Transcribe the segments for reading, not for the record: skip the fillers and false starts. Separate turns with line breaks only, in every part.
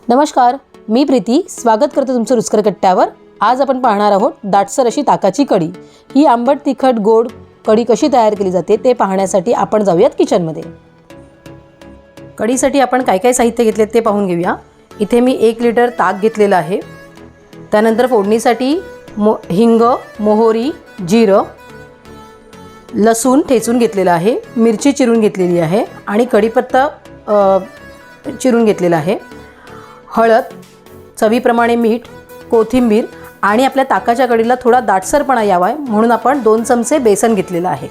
नमस्कार, मी प्रीती स्वागत करते तुमचं रुचकर कट्ट्यावर। आज आपण पाहणार आहोत दाटसर अशी ताकाची कढी। ही आंबट तिखट गोड कढी कशी तयार केली जाते ते पाहण्यासाठी आपण जाऊयात किचनमध्ये। कढीसाठी आपण काय काय साहित्य घेतले ते पाहून घेऊया। इथे मी 1 लिटर ताक घेतलेलं आहे। त्यानंतर फोडणीसाठी हिंग, मोहरी, जिरं, लसूण ठेचून घेतलेला आहे, मिरची चिरून घेतलेली आहे आणि कढीपत्ता चिरून घेतलेला आहे, हळद, चवीप्रमाणे मीठ, कोथिंबीर आणि आपल्या ताकाच्या कढीला थोडा दाटसरपणा यावा म्हणून आपण 2 चमचे बेसन घेतलेलं आहे।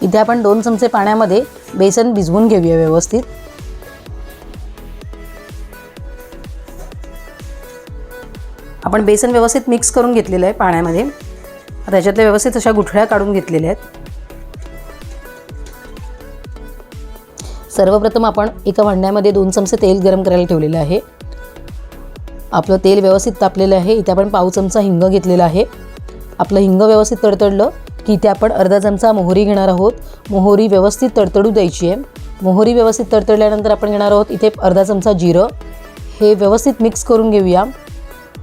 इथे आपण 2 चमचे पाण्यामध्ये बेसन भिजवून घेऊया व्यवस्थित। आपण बेसन व्यवस्थित मिक्स करून घेतलेलं आहे पाण्यामध्ये। आता त्याच्यातल्या व्यवस्थित अशा गुठळ्या काढून घेतलेल्या आहेत। सर्वप्रथम आपण एका भांड्यामध्ये 2 चमचे तेल गरम करायला ठेवलेलं आहे। आपलं तेल व्यवस्थित तापलेलं आहे। इथे आपण पाव चमचा हिंग घेतलेला आहे। आपलं हिंग व्यवस्थित तडतडलं की इथे आपण अर्धा चमचा मोहरी घेणार आहोत। मोहरी व्यवस्थित तडतडू द्यायची आहे। मोहरी व्यवस्थित तडतडल्यानंतर आपण घेणार आहोत इथे अर्धा चमचा जिरं। हे व्यवस्थित मिक्स करून घेऊया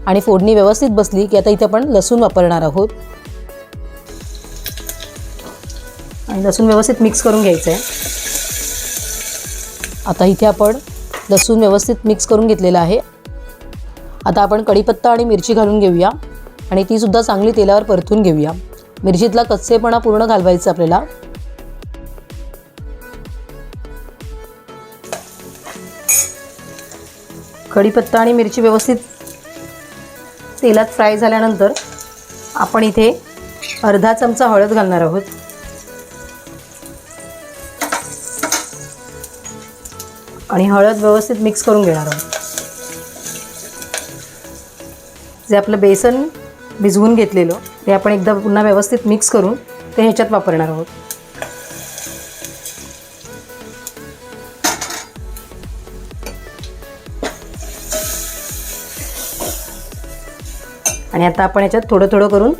आणि फोडणी व्यवस्थित बसली की आता इथे आपण लसूण वापरणार आहोत आणि लसूण व्यवस्थित मिक्स करून घ्यायचं आहे। आता इथे आपण लसूण व्यवस्थित मिक्स करून घेतलेला आहे। आता आपण कढीपत्ता आणि मिरची घालून घेऊया आणि ती सुद्धा चांगली तेलावर परतून घेऊया। मिरचीतला कच्चेपणा पूर्ण घालवायचा आपल्याला। कढीपत्ता आणि मिरची व्यवस्थित तेलात फ्राय झाल्यानंतर आपण इथे अर्धा चमचा हळद घालणार आहोत आणि हळद व्यवस्थित मिक्स करून घेणार आहोत। जे आपलं बेसन भिजवून घेतलेलं ते आपण एकदा पुन्हा व्यवस्थित मिक्स करून ते ह्याच्यात वापरणार आहोत। आणि आता आपण याच्यात थोडं थोडं करून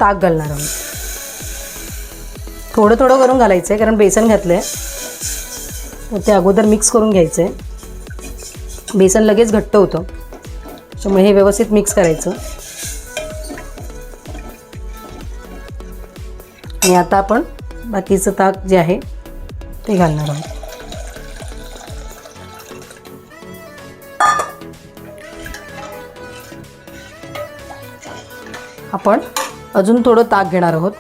ताक घालणार आहोत। थोडं थोडं करून घालायचं आहे कारण बेसन घातलं आहे ते अगोदर मिक्स करून घ्यायचं आहे। बेसन लगेच घट्ट होतं त्यामुळे हे व्यवस्थित मिक्स करायचं। आणि आता आपण बाकीचं ताक जे आहे ते घालणार आहोत। आपण अजून थोडं ताक घेणार आहोत।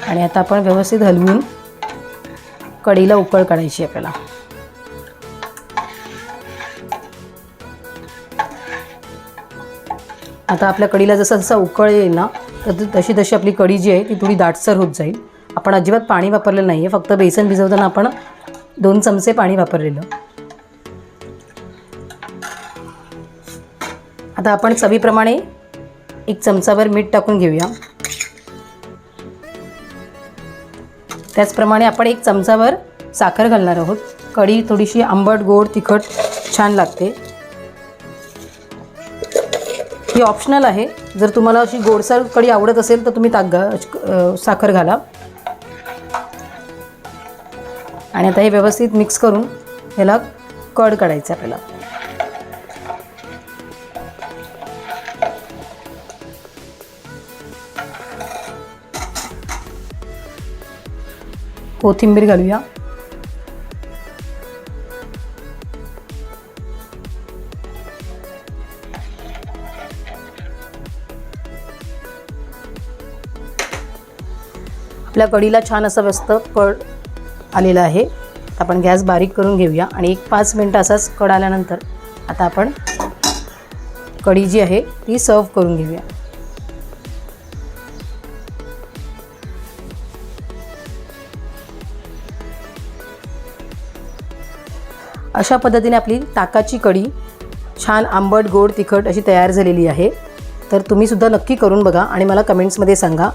आणि आता आपण व्यवस्थित हलवून कढीला उकळ काढायची आपल्याला। आता आपल्या कढीला जसा जसा उकळ येईल ना तशी तशी आपली कढी जी आहे ती थोडी दाटसर होत जाईल। आपण अजिबात पाणी वापरलेलं नाही आहे, फक्त बेसन भिजवताना आपण 2 चमचे पाणी वापरलेलं। आता आपण चवीप्रमाणे 1 चमचाभर मीठ टाकून घेऊया। त्याचप्रमाणे आपण 1 चमचाभर साखर घालणार आहोत। कढी थोडीशी आंबट गोड तिखट छान लागते। ही ऑप्शनल आहे। जर तुम्हाला अशी गोडसर कढी आवडत असेल तर तुम्ही साखर घाला। आणि आता हे व्यवस्थित मिक्स करून ह्याला कढ काढायचं आपल्याला। कोथिंबीर घालूया। आपल्या कढीला छान असं मस्त कढ आलेला आहे। आपण गॅस बारीक करून घेऊया आणि 1-5 मिनिटं असाच कढ आल्यानंतर आता आपण कढी जी आहे ती सर्व करून घेऊया। अशा पद्धतीने आपली ताकाची कढी छान आंबट गोड तिखट अशी तयार झालेली आहे। तर तुम्ही सुद्धा नक्की करून बघा आणि मला कमेंट्समध्ये सांगा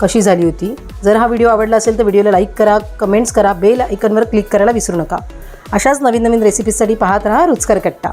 कशी झाली होती। जर हा व्हिडिओ आवडला असेल तर व्हिडिओला लाईक करा, कमेंट्स करा, बेल आयकॉनवर क्लिक करायला विसरू नका। अशाच नवीन नवीन रेसिपीजसाठी पाहत राहा रुचकर कट्टा।